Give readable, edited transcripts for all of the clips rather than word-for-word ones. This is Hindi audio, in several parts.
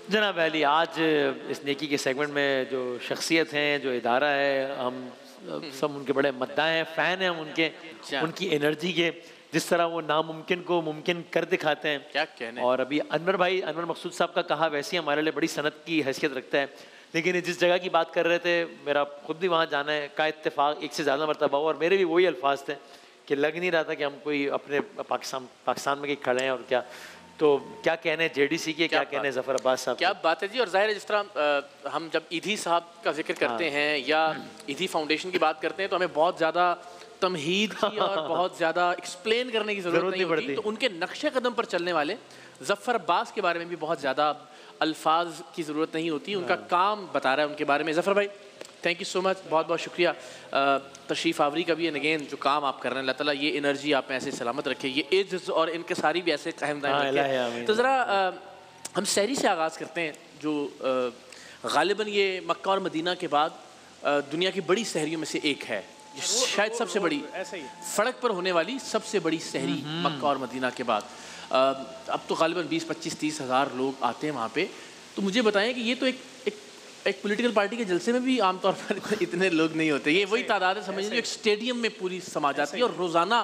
जनाब अली, आज इस नेकी के सेगमेंट में जो शख्सियत हैं, जो इदारा है, हम सब उनके बड़े मद्दा हैं, फ़ैन हैं हम उनके, उनकी एनर्जी के, जिस तरह वो नामुमकिन को मुमकिन कर दिखाते हैं। क्या कहने। और अभी अनवर मकसूद साहब का कहा वैसे ही हमारे लिए बड़ी सनत की हैसियत रखता है। लेकिन जिस जगह की बात कर रहे थे, मेरा खुद भी वहाँ जाना है का इत्तेफाक एक से ज़्यादा मरतबा हुआ, और मेरे भी वही अल्फाज थे कि लग नहीं रहा था कि हम कोई अपने पाकिस्तान में कहीं खड़े हैं। और क्या तो क्या कहने JDC के, क्या कहने ज़फ़र अब्बास साहब, क्या बात है जी। और जाहिर है जिस तरह हम जब ईदी साहब का जिक्र करते हैं या ईदी फाउंडेशन की बात करते हैं तो हमें बहुत ज़्यादा तमहीद की और बहुत ज़्यादा एक्सप्लेन करने की ज़रूरत नहीं पड़ती। तो उनके नक्शे कदम पर चलने वाले ज़फ़र अब्बास के बारे में भी बहुत ज़्यादा अल्फाज की ज़रूरत नहीं होती, उनका काम बता रहा है उनके बारे में। ज़फ़र भाई थैंक यू सो मच, बहुत बहुत शुक्रिया तशरीफ़ आवरी का भी। एंड अगेन जो काम आप कर रहे हैं, अल्लाह ताला ये एनर्जी आप में ऐसे सलामत रखे, ये इज्ज़त और इनके सारी भी ऐसे कायम दायम रखे। तो ज़रा हम सहरी से आगाज़ करते हैं, जो ग़ालिबन ये मक्का और मदीना के बाद दुनिया की बड़ी सहरियों में से एक है, शायद सबसे बड़ी, सड़क पर होने वाली सबसे बड़ी सहरी मक्का और मदीना के बाद। अब तो ग़ालिबन 20-25-30 हज़ार लोग आते हैं वहाँ पे। तो मुझे बताएं कि ये तो एक पॉलिटिकल पार्टी के जलसे में भी आमतौर पर इतने लोग नहीं होते, ये वही तादाद है समझ लीजिए एक स्टेडियम में पूरी समा जाती है। और रोज़ाना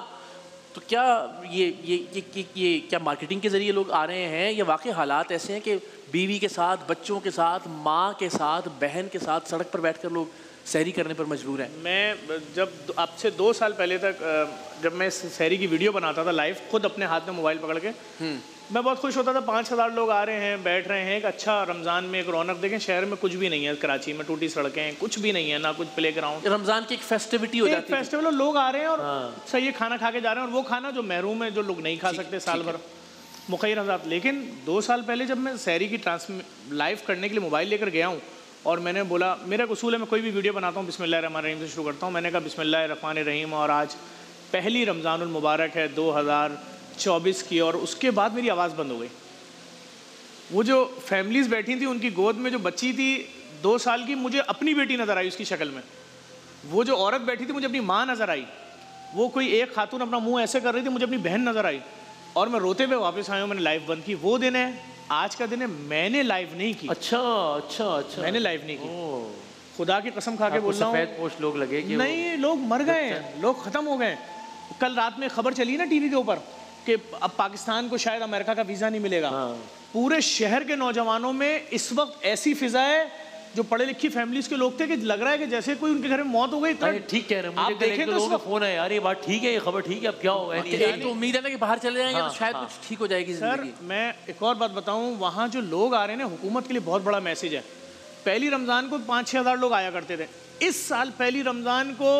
तो क्या ये क्या मार्केटिंग के ज़रिए लोग आ रहे हैं, या वाकई हालात ऐसे हैं कि बीवी के साथ, बच्चों के साथ, माँ के साथ, बहन के साथ सड़क पर बैठ कर लोग सहरी करने पर मजबूर हैं? मैं जब अब से 2 साल पहले तक जब मैं सहरी की वीडियो बनाता था लाइव, खुद अपने हाथ में मोबाइल पकड़ के, मैं बहुत खुश होता था। 5,000 लोग आ रहे हैं, बैठ रहे हैं, एक अच्छा रमज़ान में एक रौनक। देखें शहर में कुछ भी नहीं है, कराची में टूटी सड़कें हैं, कुछ भी नहीं है, ना कुछ प्ले ग्राउंड। रमज़ान की एक फेस्टिविटी हो जाती है, फेस्टिवल, लोग आ रहे हैं और सही खाना खा के जा रहे हैं, और वो खाना जो महरूम है, जो लोग नहीं खा सकते साल भर, मुखैर हज़ात। लेकिन 2 साल पहले जब मैं सहरी की लाइव करने के लिए मोबाइल लेकर गया हूँ, और मैंने बोला, मेरा उसूल है मैं कोई भी वीडियो बनाता हूँ बिस्मिल्लाहिर्रहमानिर्रहीम से शुरू करता हूँ। मैंने कहा बिस्मिल्लाहिर्रहमानिर्रहीम, और आज पहली रमज़ानुल मुबारक है 2024 की। और उसके बाद मेरी आवाज़ बंद हो गई। वो जो फैमिलीज़ बैठी थी, उनकी गोद में जो बच्ची थी 2 साल की, मुझे अपनी बेटी नज़र आई उसकी शक्ल में। वो जो औरत बैठी थी, मुझे अपनी माँ नज़र आई। वो कोई एक खातून अपना मुँह ऐसे कर रही थी, मुझे अपनी बहन नज़र आई। और मैं रोते हुए वापस आया हूँ, मैंने लाइव बंद की। वो दिन है, आज का दिन है, मैंने लाइव नहीं की। अच्छा, मैंने लाइव नहीं की, खुदा की कसम खा के बोल रहा हूँ। सफ़ेद पोस्ट लोग लगे कि नहीं, लोग मर गए हैं, लोग ख़त्म हो गए। कल रात में खबर चली ना टीवी के ऊपर कि अब पाकिस्तान को शायद अमेरिका का वीज़ा नहीं मिलेगा। पूरे शहर के नौजवानों में इस वक्त ऐसी फिजा है, जो पढ़े लिखी फैमिलीज के लोग थे, कि लग रहा है कि जैसे कोई उनके घर में मौत हो गई। ठीक कह रहे हैं, आप देखें तो लोगों का फोन है, यार ये बात ठीक है, ये खबर ठीक है, अब क्या होगा। एक तो उम्मीद है ना कि बाहर चले जाएंगे तो शायद कुछ ठीक हो जाएगी सर। मैं एक और बात बताऊं, वहाँ जो लोग आ रहे हैं ना, हुकूमत के लिए बहुत बड़ा मैसेज है। पहली रमज़ान को 5-6 हज़ार लोग आया करते थे। इस साल पहली रमज़ान को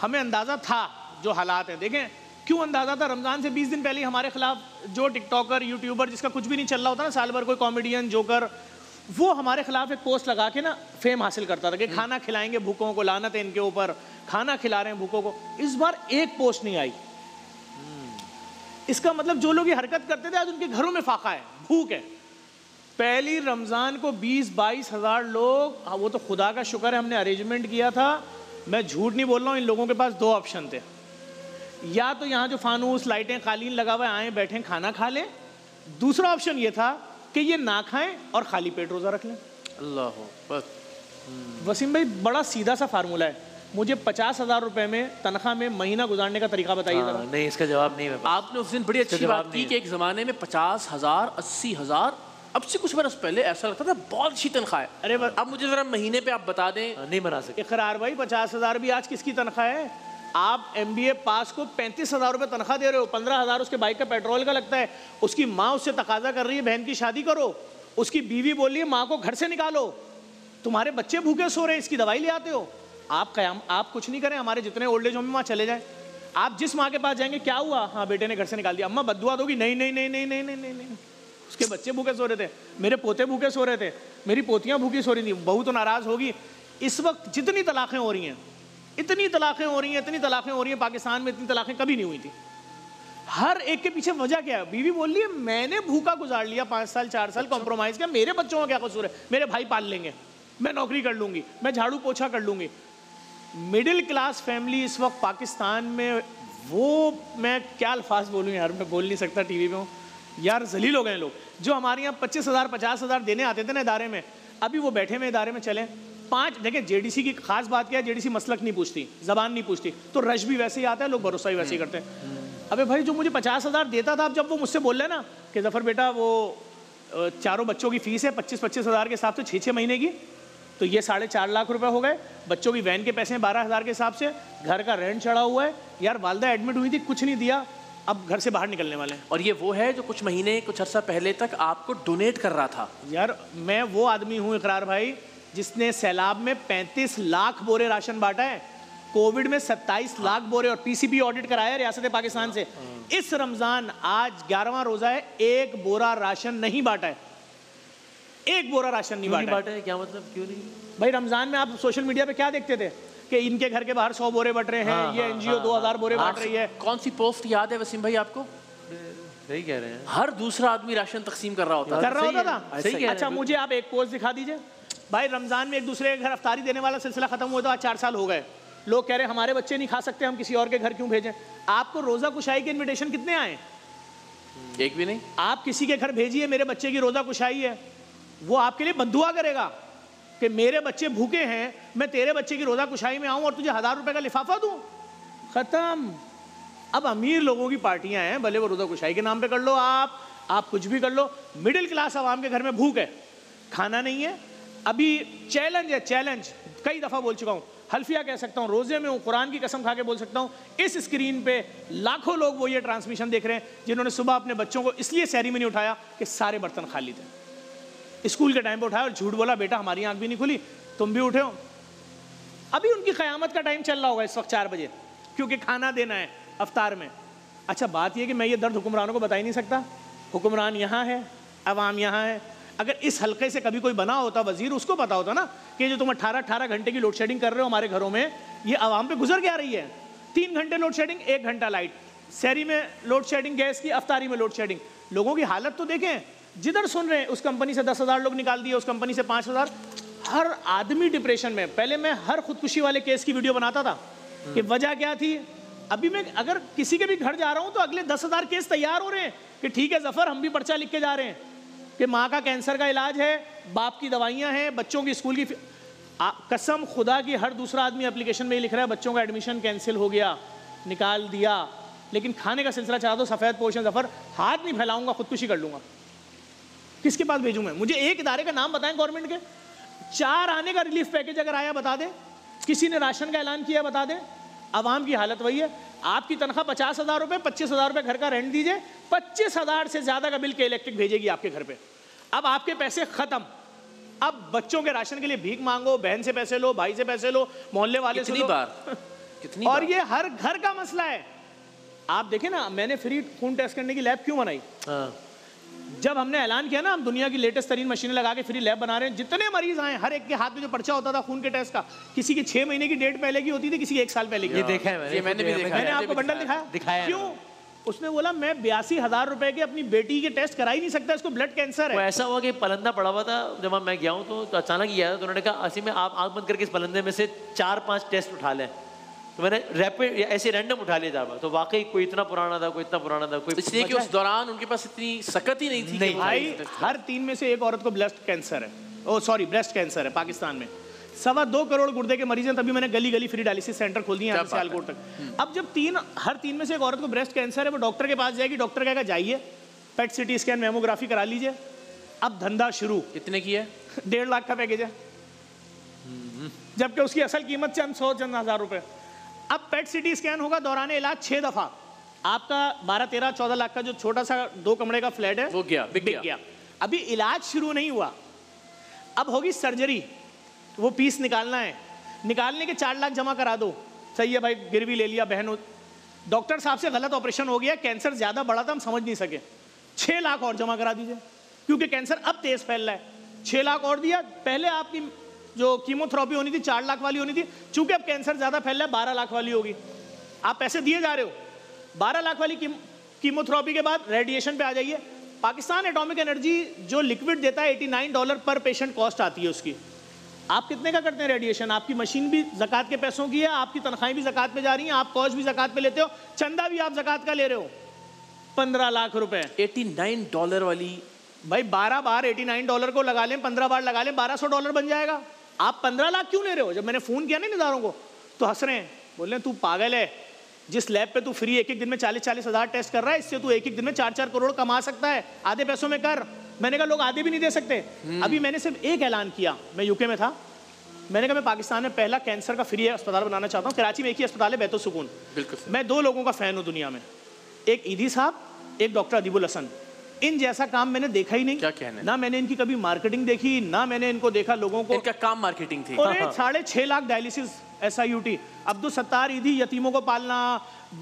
हमें अंदाज़ा था जो हालात हैं। देखें क्यों अंदाज़ा था, रमज़ान से 20 दिन पहले हमारे खिलाफ जो टिकटॉकर, यूट्यूबर, जिसका कुछ भी नहीं चल रहा होता ना साल भर, कोई कॉमेडियन, जोकर, वो हमारे खिलाफ एक पोस्ट लगा के ना फेम हासिल करता था कि खाना खिलाएंगे भूखों को, लानत है इनके ऊपर, खाना खिला रहे हैं भूखों को। इस बार एक पोस्ट नहीं आई। इसका मतलब जो लोग ये हरकत करते थे, आज उनके घरों में फाका है, भूख है। पहली रमज़ान को 20-22 हज़ार लोग, वो तो खुदा का शुक्र है हमने अरेंजमेंट किया था। मैं झूठ नहीं बोल रहा हूँ, इन लोगों के पास 2 ऑप्शन थे, या तो यहाँ जो फानूस, लाइटें, कालीन लगा हुआ है, आए बैठे खाना खा लें। दूसरा ऑप्शन ये था कि ये ना खाएं और खाली पेट रोज़ा रख लें। अल्लाह। वसीम भाई, बड़ा सीधा सा फार्मूला है। मुझे 50,000 रुपए में तनख्वाह में महीना गुजारने का तरीका बताइए जरा। नहीं, इसका जवाब नहीं है। आपने उस दिन बड़ी अच्छी बात की कि एक ज़माने में 50,000, 80,000, अब से कुछ बरस पहले ऐसा लगता था बहुत अच्छी तनख्वाह है। अरे अब मुझे ज़रा महीने पे आप बता दें। नहीं बना सकते। इकरार भाई, 50,000 भी आज किसकी तनख्वाह है? आप MBA पास को 35,000 रुपये तनख्वाह दे रहे हो, 15,000 उसके बाइक का पेट्रोल का लगता है। उसकी माँ उससे तकाजा कर रही है बहन की शादी करो, उसकी बीवी बोल रही है माँ को घर से निकालो, तुम्हारे बच्चे भूखे सो रहे हैं, इसकी दवाई ले आते हो। आप कुछ नहीं करें, हमारे जितने ओल्ड एज होम में वहाँ चले जाएं। आप जिस माँ के पास जाएंगे, क्या हुआ, हाँ बेटे ने घर से निकाल दिया, अम्मा बद्दुआ दोगी, नहीं नहीं नहीं नहीं नहीं नहीं नहीं, उसके बच्चे भूखे सो रहे थे, मेरे पोते भूखे सो रहे थे, मेरी पोतियाँ भूखी सो रही थी। बहू तो नाराज़ होगी। इस वक्त जितनी तलाक़ें हो रही हैं, इतनी तलाक़ें हो रही हैं पाकिस्तान में, इतनी तलाक़ें कभी नहीं हुई थी। हर एक के पीछे वजह क्या है? बीवी बोल रही है मैंने भूखा गुजार लिया 5 साल 4 साल, कॉम्प्रोमाइज़ किया, मेरे बच्चों का क्या कसूर है, मेरे भाई पाल लेंगे, मैं नौकरी कर लूँगी, मैं झाड़ू पोछा कर लूँगी। मिडिल क्लास फैमिली इस वक्त पाकिस्तान में, वो मैं क्या अल्फाज बोलूँ यार, मैं बोल नहीं सकता टीवी में। यार जलील हो गए लोग। जो हमारे यहाँ 25,000 50,000 देने आते थे ना इदारे में, अभी वो बैठे हुए इदारे में चले 5। देखें जेडीसी की खास बात क्या है, जेडीसी मसलक नहीं पूछती, जबान नहीं पूछती, तो रश भी वैसे ही आता है, लोग भरोसा भी वैसे ही करते हैं। अबे भाई जो मुझे 50,000 देता था, अब जब वो मुझसे बोल रहे ना कि जफर बेटा वो चारों बच्चों की फीस है 25,000 के हिसाब से 6 महीने की, तो ये 4.5 लाख रुपए हो गए। बच्चों की वैन के पैसे 12,000 के हिसाब से, घर का रेंट चढ़ा हुआ है। यार वालदा एडमिट हुई थी, कुछ नहीं दिया, अब घर से बाहर निकलने वाले हैं। और ये वो है जो कुछ महीने कुछ अर्सा पहले तक आपको डोनेट कर रहा था। यार मैं वो आदमी हूँ इकरार भाई जिसने सैलाब में 35 लाख बोरे राशन बांटा है, कोविड में 27 लाख बोरे, और पीसीबी ऑडिट कराया है रियासत पाकिस्तान से। इस रमजान आज 11वां रोजा है, 1 बोरा राशन नहीं बांटा है, 1 बोरा राशन नहीं बांटा है। क्या मतलब, क्यों नहीं भाई? रमजान में आप सोशल मीडिया पे क्या देखते थे कि इनके घर के बाहर 100 बोरे बट रहे हैं, ये एनजीओ 2000 बोरे बांट रही है। कौन सी पोस्ट याद है वसीम भाई आपको? सही कह रहे हैं, हर दूसरा आदमी राशन तकसीम कर रहा होता था। अच्छा मुझे आप एक पोस्ट दिखा दीजिए भाई, रमजान में एक दूसरे के घर अफ्तारी देने वाला सिलसिला खत्म हुआ तो आज 4 साल हो गए। लोग कह रहे हैं हमारे बच्चे नहीं खा सकते, हम किसी और के घर क्यों भेजें? आपको रोजा कुशाई के इनविटेशन कितने आए? एक भी नहीं। आप किसी के घर भेजिए मेरे बच्चे की रोजा कुशाई है, वो आपके लिए बद्दुआ करेगा कि मेरे बच्चे भूखे हैं, मैं तेरे बच्चे की रोजा कुशाई में आऊं और तुझे 1000 रुपए का लिफाफा दूं। खत्म। अब अमीर लोगों की पार्टियां हैं, भले वो रोजा कुशाई के नाम पे कर लो, आप कुछ भी कर लो। मिडिल क्लास आवाम के घर में भूख है, खाना नहीं है। अभी चैलेंज है, चैलेंज कई दफा बोल चुका हूं, हल्फिया कह सकता हूं, रोजे में हूं, कुरान की कसम खा के बोल सकता हूं, इस स्क्रीन पे लाखों लोग वो ये ट्रांसमिशन देख रहे हैं जिन्होंने सुबह अपने बच्चों को इसलिए सहरी में नहीं उठाया कि सारे बर्तन खाली थे। स्कूल के टाइम पे उठाया और झूठ बोला, बेटा हमारी आंख भी नहीं खुली, तुम भी उठे हो। अभी उनकी क़यामत का टाइम चल रहा होगा इस वक्त 4 बजे, क्योंकि खाना देना है अफ्तार में। अच्छा बात यह कि मैं ये दर्द हुक्मरानों को बता ही नहीं सकता। हुक्मरान यहाँ है, अवाम यहाँ है। अगर इस हल्के से कभी कोई बना होता वजीर, उसको पता होता ना कि जो तुम 18 घंटे की लोड शेडिंग कर रहे हो हमारे घरों में, ये आवाम पे गुजर क्या रही है। 3 घंटे लोड शेडिंग, 1 घंटा लाइट, सहरी में लोड शेडिंग गैस की, अफ्तारी में लोड शेडिंग। लोगों की हालत तो देखें, जिधर सुन रहे हैं उस कंपनी से 10,000 लोग निकाल दिए, उस कंपनी से 5,000। हर आदमी डिप्रेशन में। पहले मैं हर खुदकुशी वाले केस की वीडियो बनाता था कि वजह क्या थी। अभी मैं अगर किसी के भी घर जा रहा हूं तो अगले 10,000 केस तैयार हो रहे हैं कि ठीक है जफर, हम भी पर्चा लिख के जा रहे हैं कि माँ का कैंसर का इलाज है, बाप की दवाइयाँ हैं, बच्चों की स्कूल की कसम खुदा की हर दूसरा आदमी एप्लीकेशन में ही लिख रहा है बच्चों का एडमिशन कैंसिल हो गया, निकाल दिया। लेकिन खाने का सिलसिला चला दो, सफ़ेद पोषण जफर, हाथ नहीं फैलाऊंगा, खुदकुशी कर लूंगा। किसके पास भेजूँ मैं? मुझे एक इदारे का नाम बताएं गवर्नमेंट के, 4 आने का रिलीफ पैकेज अगर आया बता दे, किसी ने राशन का ऐलान किया बता दे। आवाम की हालत वही है। आपकी तनख्वाह 50,000 रुपये, 25,000 रुपये घर का रेंट दीजिए, 25,000 से ज्यादा का बिल के इलेक्ट्रिक भेजेगी आपके घर पे। अब आपके पैसे खत्म। अब बच्चों के राशन के लिए भीख मांगो, बहन से पैसे लो, भाई से पैसे लो, मोहल्ले वाले से लो। कितनी और ये हर घर का मसला है। आप देखें ना, मैंने फ्री खून टेस्ट करने की लैब क्यों बनाई? जब हमने ऐलान किया ना हम दुनिया की लेटेस्ट तरीन मशीनें लगा के फ्री लैब बना रहे हैं, जितने मरीज आए हर एक के हाथ में जो पर्चा होता था खून के टेस्ट का, किसी की 6 महीने की डेट पहले की होती थी, किसी की 1 साल पहले की। ये देखा है मैंने भी देखा है। मैंने आपको बंडल दिखाया। क्यों? उसने बोला मैं 82,000 रुपए के अपनी बेटी के टेस्ट करा ही नहीं सकता, इसको ब्लड कैंसर है। ऐसा हुआ कि पलंदा पड़ा हुआ था, जब मैं गया हूँ तो अचानक ही आया, तो उन्होंने कहा आसिम में आप आंख बंद करके इस पलंदे में से 4-5 टेस्ट उठा लें। तो मैंने रैपिड ऐसे रैंडम उठा लिया था, तो वाकई कोई इतना पुराना था, कोई इतना पुराना था, कोई इसलिए कि उस दौरान उनके पास इतनी सकत ही नहीं थी। नहीं भाई हर 3 में से 1 औरत को ब्रेस्ट कैंसर है, ब्रेस्ट कैंसर है पाकिस्तान में। 2.25 करोड़ गुर्दे के मरीज हैं, तभी मैंने गली गली फ्री डायलिसिस सेंटर खोल दिए यहाँ से सियालकोट तक। अब जब हर 3 में से 1 औरत को ब्रेस्ट कैंसर है, वो डॉक्टर के पास जाएगी, डॉक्टर कहेगा जाइए पेट सिटी स्कैन मेमोग्राफी करा लीजिए। अब धंधा शुरू। कितने की है? 1.5 लाख का पैकेज है, जबकि उसकी असल कीमत चंद 100-1,000 रुपए। अब पेट सिटी स्कैन होगा दौरान इलाज 6 दफा। आपका 12, 13, 14 लाख का जो छोटा सा 2 कमरे का फ्लैट है वो बिक गया। अभी इलाज शुरू नहीं हुआ, अब होगी सर्जरी, वो पीस निकालना है, निकालने के 4 लाख जमा करा दो। सही है भाई, गिरवी ले लिया बहन, डॉक्टर साहब से गलत ऑपरेशन हो गया, कैंसर ज्यादा बड़ा था हम समझ नहीं सके, 6 लाख और जमा करा दीजिए, क्योंकि कैंसर अब तेज फैल रहा है। 6 लाख और दिया। पहले आपकी जो कीमोथेरेपी होनी थी 4 लाख वाली होनी थी, चूंकि अब कैंसर ज्यादा फैल रहा है 12 लाख वाली होगी। आप पैसे दिए जा रहे हो। 12 लाख वाली कीमोथेरेपी के बाद रेडिएशन पे आ जाइए। पाकिस्तान एटॉमिक एनर्जी जो लिक्विड देता है $89 पर पेशेंट कॉस्ट आती है उसकी। आप कितने का करते हैं रेडिएशन? आपकी मशीन भी ज़कात के पैसों की है, आपकी तनख्वाहें भी ज़कात पे जा रही हैं, आप कॉस्ट भी ज़कात पे लेते हो, चंदा भी आप ज़कात का ले रहे हो। 15 लाख रुपए। $89 वाली भाई 12 बार $89 को लगा लें, 15 बार लगा लें, $1200 बन जाएगा। आप 15 लाख क्यों ले रहे हो? जब मैंने फोन किया ना निदारों को तो हंस रहे हैं, बोल रहे हैं तू पागल है, जिस लैब पे तू फ्री एक दिन में 40-40 हज़ार टेस्ट कर रहा है, इससे तू एक दिन में 4-4 करोड़ कमा सकता है, आधे पैसों में कर। मैंने कहा लोग आधे भी नहीं दे सकते। अभी मैंने सिर्फ एक ऐलान किया, मैं यूके में था, मैंने कहा मैं पाकिस्तान में पहला कैंसर का फ्री अस्पताल बनाना चाहता हूँ। कराची में एक ही अस्पताल है, बैतो सुकून। बिल्कुल। मैं 2 लोगों का फैन हूँ दुनिया में, एक ईदी साहब, एक डॉक्टर अदीबुल हसन। इन जैसा काम मैंने देखा ही नहीं। क्या कहना है? ना मैंने इनकी कभी मार्केटिंग देखी, ना मैंने इनको देखा लोगों को। इनका काम मार्केटिंग थी। और 6.5 लाख डायलिसिस SIUT। अब्दुल सत्तार ईदी, यतीमों को पालना,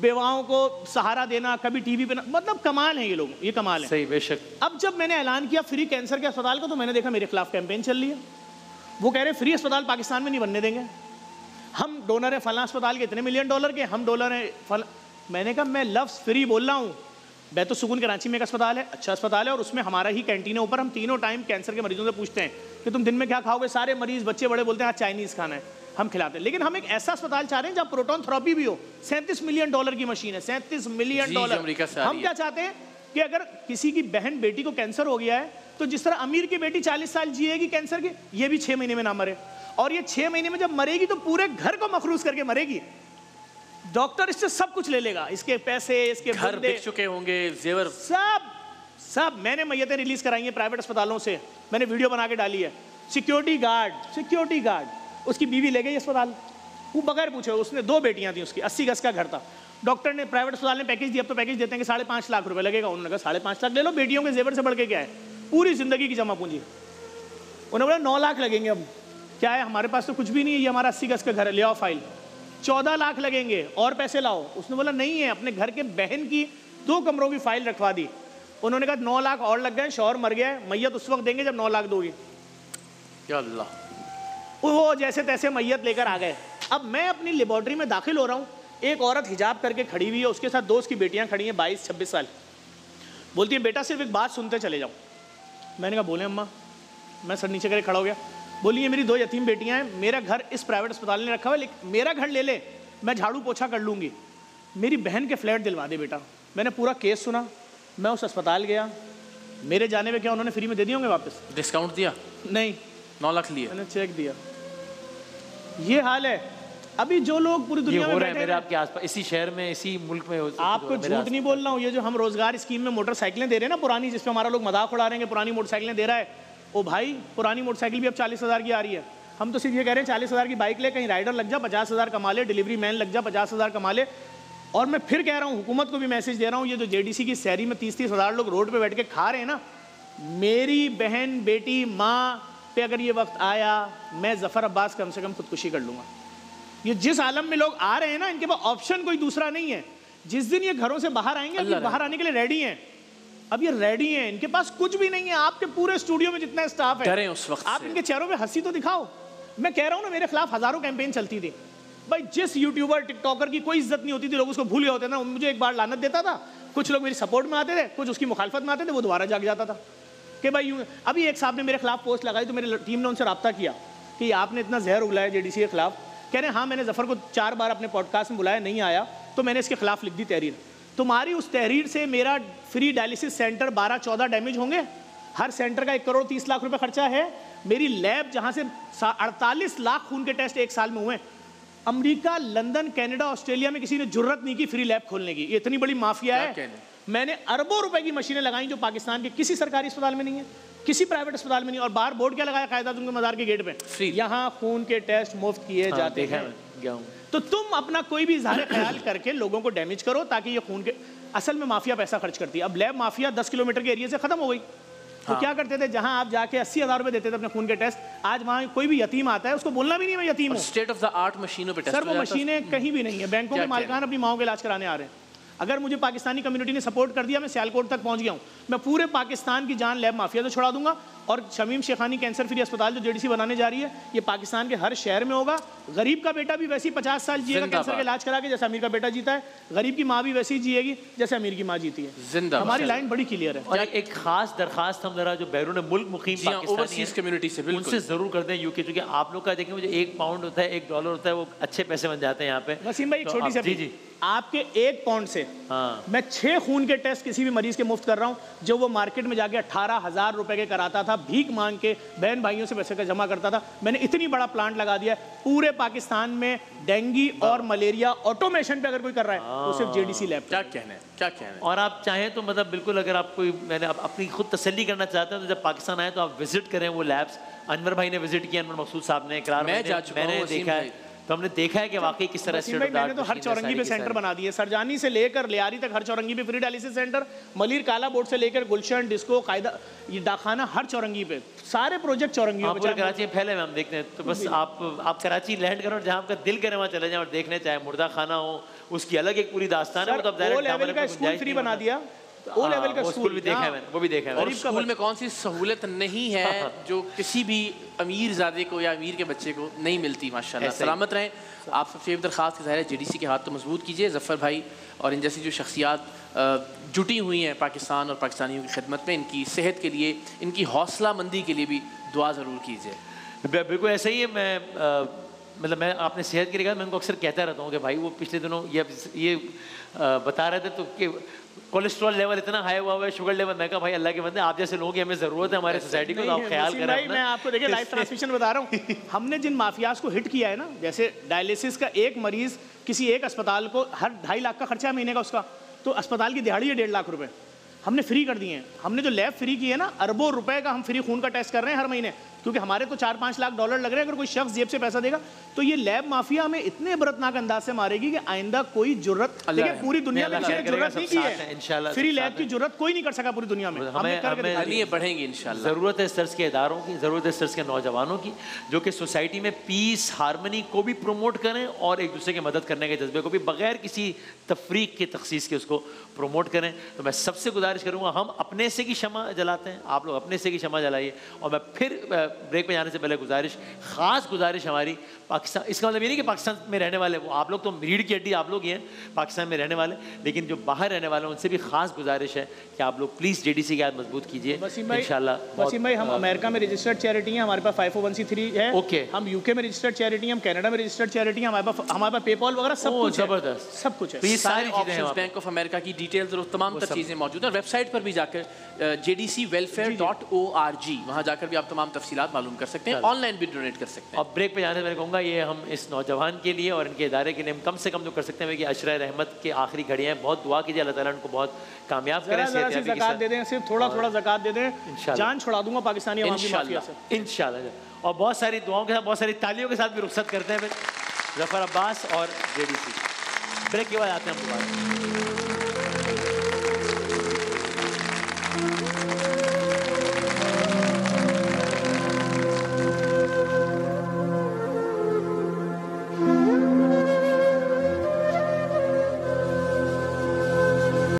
बेवाओं को सहारा देना, कभी टीवी पे मतलब कमाल है ये लोग, ये कमाल है। सही, बेशक। अब जब मैंने ऐलान किया फ्री कैंसर के अस्पताल का तो मैंने देखा मेरे खिलाफ कैंपेन चल रही है। वो कह रहे फ्री अस्पताल पाकिस्तान में नहीं बनने देंगे, हम डोनर है फला अस्पताल के इतने $1 मिलियन के, हम डोनर है फला। मैंने कहा मैं लफ्ज़ फ्री बोल रहा हूँ। बैतो सुकून कराची में एक अस्पताल है, अच्छा अस्पताल है, और उसमें हमारा ही कैंटीन है ऊपर। हम तीनों टाइम कैंसर के मरीजों से पूछते हैं कि तुम दिन में क्या खाओगे? सारे मरीज बच्चे बड़े बोलते हैं आज चाइनीज़ खाना है, हम खिलाते हैं। लेकिन हम एक ऐसा अस्पताल चाह रहे हैं जहाँ प्रोटॉन थेरेपी भी हो। $37 मिलियन की मशीन है, $37 मिलियन। हम क्या चाहते हैं कि अगर किसी की बहन बेटी को कैंसर हो गया है तो जिस तरह अमीर की बेटी 40 साल जिएगी कैंसर के, ये भी 6 महीने में ना मरे। और ये 6 महीने में जब मरेगी तो पूरे घर को मखरूज करके मरेगी। डॉक्टर इससे सब कुछ ले लेगा, इसके पैसे, इसके घर बिक चुके होंगे, जेवर, सब। मैंने मैयतें रिलीज कराई हैं प्राइवेट अस्पतालों से, मैंने वीडियो बना के डाली है। सिक्योरिटी गार्ड उसकी बीवी ले गई अस्पताल, वो बगैर पूछे। उसने 2 बेटियां थी उसकी, 80 गज का घर था। डॉक्टर ने प्राइवेट अस्पताल ने पैकेज दिया, अब तो पैकेज देते हैं कि 5.5 लाख रुपए लगेगा। उन्होंने कहा 5.5 लाख ले लो, बेटियों के जेवर से बढ़ के क्या है, पूरी जिंदगी की जमा पूंजी। उन्होंने बोला 9 लाख लगेंगे। अब क्या है, हमारे पास तो कुछ भी नहीं है, ये हमारा 80 गज का घर है, ले आओ फाइल। 14 लाख लगेंगे और पैसे लाओ। उसने बोला नहीं है, अपने घर के बहन की 2 कमरों की फाइल रखवा दी। उन्होंने कहा 9 लाख और लग गए, शौहर मर गया, मैयत उस वक्त देंगे जब 9 लाख दोगी। या अल्लाह, वो जैसे तैसे मैयत लेकर आ गए। अब मैं अपनी लेबोरेटरी में दाखिल हो रहा हूँ, एक औरत हिजाब करके खड़ी हुई है, उसके साथ 2 उसकी बेटियां खड़ी हैं 22-26 साल। बोलती है बेटा सिर्फ एक बात सुनते चले जाओ। मैंने कहा बोले अम्मा। मैं सर नीचे करके खड़ा हो गया। बोली ये मेरी 2 यतीम बेटियां हैं, मेरा घर इस प्राइवेट अस्पताल ने रखा हुआ है, लेकिन मेरा घर ले ले, मैं झाड़ू पोछा कर लूँगी, मेरी बहन के फ्लैट दिलवा दे बेटा। मैंने पूरा केस सुना, मैं उस अस्पताल गया, मेरे जाने पे क्या उन्होंने फ्री में दे दिए होंगे वापस? डिस्काउंट दिया? नहीं, 9 लाख लिए। मैंने चेक दिया। ये हाल है। अभी जो लोग पूरी दुनिया में बैठे मेरे आपके आसपास, इसी शहर में, इसी मुल्क में, आपको झूठ नहीं बोल रहा हूँ, ये जो हम रोजगार स्कीम में मोटरसाइकिलें दे रहे हैं ना पुरानी, जिसपे हमारा लोग मजाक उड़ा रहे हैं कि पुरानी मोटरसाइकिलें दे रहा है, ओ भाई पुरानी मोटरसाइकिल भी अब 40,000 की आ रही है। हम तो सिर्फ ये कह रहे हैं 40,000 की बाइक ले, कहीं राइडर लग जा 50,000 कमा ले, डिलीवरी मैन लग जा 50,000 कमा ले। और मैं फिर कह रहा हूँ, हुकूमत को भी मैसेज दे रहा हूँ, ये जो JDC की शहरी में 30-30 हज़ार लोग रोड पे बैठ के खा रहे हैं ना, मेरी बहन बेटी माँ पे अगर ये वक्त आया, मैं जफ़र अब्बास कम से कम खुदकुशी कर लूँगा। ये जिस आलम में लोग आ रहे हैं ना, इनके पास ऑप्शन कोई दूसरा नहीं है। जिस दिन ये घरों से बाहर आएंगे, अभी बाहर आने के लिए रेडी हैं, अब ये रेडी हैं, इनके पास कुछ भी नहीं है। आपके पूरे स्टूडियो में जितना स्टाफ है, उस वक्त आप इनके चेहरों पे हंसी तो दिखाओ। मैं कह रहा हूँ ना, मेरे खिलाफ हजारों कैंपेन चलती थी भाई, जिस यूट्यूबर टिकटॉकर की कोई इज्जत नहीं होती थी, लोग उसको भूल गए होते ना। मुझे एक बार लानत देता था, कुछ लोग मेरी सपोर्ट में आते थे, कुछ उसकी मुखालफत में आते थे, वो दोबारा जाग जाता था कि भाई यूँ। अभी एक साहब ने मेरे खिलाफ पोस्ट लगाई तो मेरी टीम ने उनसे रब्ता किया कि आपने इतना जहर उगलाया JDC के खिलाफ। कह रहे हैं हाँ, मैंने जफ़र को 4 बार अपने पॉडकास्ट में बुलाया, नहीं आया, तो मैंने इसके खिलाफ लिख दी तहरीर। तुम्हारी उस तहरीर से मेरा फ्री डायलिसिस सेंटर 12-14 डैमेज होंगे, हर सेंटर का 1 करोड़ 30 लाख रुपए खर्चा है। मेरी लैब जहाँ से 48 लाख खून के टेस्ट 1 साल में हुए, अमेरिका, लंदन, कनाडा, ऑस्ट्रेलिया में किसी ने जुर्रत नहीं की फ्री लैब खोलने की। ये इतनी बड़ी माफिया है। मैंने अरबों रुपए की मशीनें लगाई जो पाकिस्तान के किसी सरकारी अस्पताल में नहीं है, किसी प्राइवेट अस्पताल में नहीं। और बाहर बोर्ड क्या लगाया कायदा तुमके मज़ार के गेट पे, यहाँ खून के टेस्ट मुफ्त किए जाते हैं। तो तुम अपना कोई भी इज़हार ख्याल करके लोगों को डैमेज करो ताकि ये खून के, असल में माफिया पैसा खर्च करती है। अब लैब माफिया 10 किलोमीटर के एरिया से खत्म हो गई। तो क्या करते थे, जहां आप जाके 80,000 रुपए देते थे अपने खून के टेस्ट, आज वहां कोई भी यतीम आता है, उसको बोलना भी नहीं मैं यतीम हूं। स्टेट ऑफ द आर्ट मशीनों पे टेस्ट सर, वो मशीनें कहीं भी नहीं है। बैंकों के मालिकान अपनी माओ के इलाज कराने आ रहे हैं। अगर मुझे पाकिस्तानी कम्युनिटी ने सपोर्ट कर दिया, मैं सियालकोट तक पहुंच गया हूं, मैं पूरे पाकिस्तान की जान लैब माफिया से छुड़ा दूंगा और शमीम शेखानी कैंसर फ्री अस्पताल जो जेडीसी बनाने जा रही है, ये पाकिस्तान के हर शहर में होगा। गरीब का बेटा भी वैसे ही 50 साल जिएगा कैंसर का इलाज करा के, जैसे अमीर का बेटा जीता है। गरीब की माँ भी वैसे ही जिएगी जैसे अमीर की माँ जीती है। हमारी लाइन बड़ी क्लियर है। और एक खास दरखास्त हम जरा जो बैरून मुल्क मुकीम ओवरसीज कम्युनिटी से उनसे जरूर करते हैं यूके, क्योंकि आप लोग का देखें मुझे £1 होता है, $1 होता है, वो अच्छे पैसे बन जाते हैं यहाँ पे। वसीम भाई, छोटी सी जी, आपके 1 पाउंड से मैं 6 खून के टेस्ट किसी भी मरीज के मुफ्त कर रहा हूँ, जो वो मार्केट में जाके 18,000 रुपए के कराता था, भीख मांग के बहन भाइयों से पैसे का जमा करता था। मैंने इतनी बड़ा प्लांट लगा दिया है पूरे पाकिस्तान में। डेंगू और मलेरिया ऑटोमेशन पे अगर कोई कर रहा है तो सिर्फ जेडीसी लैब। क्या कहना है, क्या कहना है। और आप चाहें तो मतलब बिल्कुल, अगर आप कोई मैंने अपनी खुद तसल्ली करना चाहते हैं तो जब पाकिस्तान आए तो आप विजिट करें वो लैब्स। अनवर भाई ने विजिट किया, अनवर मकसूद साहब ने, मैंने देखा है, तो हमने देखा है कि वाकई किस तरह से मैंने तो हर चौरंगी पे सेंटर बना दिए। सरजानी से लेकर लियारी तक हर चौरंगी पे फ्री डायलिसिस सेंटर, मलिर काला बोर्ड से लेकर गुलशन, डिस्को, कायदा, ये डाखाना, हर चौरंगी पे सारे प्रोजेक्ट चौरंगी पे। कराची में फैले हुए हम देखते हैं, तो बस आप कराची लैंड करो और जहाँ आपका दिल करे वहाँ चले जाएं और देखने, चाहे मुर्दा खाना हो, उसकी अलग एक पूरी दास्तान है। स्कूल फ्री बना दिया, ओ लेवल का स्कूल भी देखा है मैंने, वो भी देखा है। और स्कूल में कौन सी सहूलत नहीं है जो किसी भी अमीर ज़ादे को या अमीर के बच्चे को नहीं मिलती। माशाल्लाह, सलामत रहें। आप सबसे एक दरखास्त की ज़ाहिर है जेडीसी के हाथ तो मजबूत कीजिए। जफ़र भाई और इन जैसी जो शख्सियात जुटी हुई हैं पाकिस्तान और पाकिस्तानियों की खिदमत में, इनकी सेहत के लिए, इनकी हौसला मंदी के लिए भी दुआ ज़रूर कीजिए। बिल्कुल ऐसा ही है। मतलब मैं आपने सेहत के लिए कहा, मैं उनको अक्सर कहता रहता हूँ कि भाई वो पिछले दिनों ये बता रहे थे तो कि कोलेस्ट्रॉल लेवल इतना हाई हुआ है, शुगर लेवल। मैं कहा भाई अल्लाह के बंदे, आप जैसे लोगों की हमें जरूरत है हमारे सोसाइटी को, तो आप ख्याल करें अपना। मैं आपको देखिए लाइव ट्रांसमिशन बता रहा हूँ। हमने जिन माफियाज को हिट किया है ना, जैसे डायलिसिस का एक मरीज किसी एक अस्पताल को हर 2.5 लाख का खर्चा है महीने का उसका, तो अस्पताल की दिहाड़ी है 1.5 लाख रुपए हमने फ्री कर दिए हैं। हमने जो लैब फ्री की है ना, अरबों रुपए का हम फ्री खून का टेस्ट कर रहे हैं हर महीने, क्योंकि हमारे तो 4-5 लाख डॉलर लग रहे हैं। अगर कोई शख्स जेब से पैसा देगा तो ये लैब माफिया हमें इतने बरतनाक अंदाज से मारेगी कि आइंदा कोई जुर्रत, देखिए पूरी दुनिया में जुर्रत नहीं की है इंशाल्लाह, फ्री लैब की जुर्रत कोई नहीं कर सका पूरी दुनिया में। हमें बढ़ेंगे इंशाल्लाह। जरूरत है इस तरह के इदारों की, जरूरत है इस तरह के नौजवानों की जो कि सोसाइटी में पीस, हारमनी को भी प्रमोट करें और एक दूसरे की मदद करने के जज्बे को भी बगैर किसी तफरीक के, तखसीस के उसको प्रमोट करें। तो मैं सबसे गुजारिश करूँगा, हम अपने से की शमा जलाते हैं, आप लोग अपने से की शमा जलाइए। और मैं फिर ब्रेक पे जाने से पहले खास गुजारिश हमारी पाकिस्तान, इसका मतलब ये नहीं कि पाकिस्तान में रहने वाले वो आप लोग तो रीढ़ की हड्डी आप लोग ही हैं पाकिस्तान में रहने वाले, लेकिन जो बाहर रहने वाले हैं उनसे भी खास गुजारिश है कि आप लोग प्लीज़ जेडीसी की याद मजबूत कीजिए इंशाल्लाह। वसीम भाई, हम अमेरिका में रजिस्टर्ड चैरिटी हैं, हमारे पास 501c3 है। ओके, हम यूके में रजिस्टर्ड चैरिटी हैं, हम कनाडा में रजिस्टर्ड चैरिटी हैं, हमारे पास पेपॉल वगैरह सब कुछ जबरदस्त, सब कुछ है। ये सारी चीजें बैंक ऑफ अमेरिका की डिटेल्स और तमाम तर चीज़ें मौजूद हैं। वेबसाइट पर भी जाकर jdcwelfare.org, वहाँ जाकर भी आप तमाम तफसीलात मालूम कर सकते हैं, ऑनलाइन भी डोनेट कर सकते हैं। अब ब्रेक पे जाने से मैं कहूँगा ये हम इस नौजवान के लिए और इनके इदारे के लिए हम कम से कम जो कर सकते हैं कि अशरा रहमत के आखिरी घड़ियाँ हैं, बहुत दुआ कीजिए अल्लाह ताला उनको बहुत कामयाब करें। ज़कात दे दें, सिर्फ थोड़ा ज़कात दे दें, जान छुड़ा दूंगा पाकिस्तानी अवाम की माफिया से इंशाल्लाह। और बहुत सारी दुआओं के साथ, बहुत सारी तालियों के साथ भी रुखसत करते हैं फिर जफ़र अब्बास और जेडीसी। ब्रेक के बाद आते हैं हम दोबारा।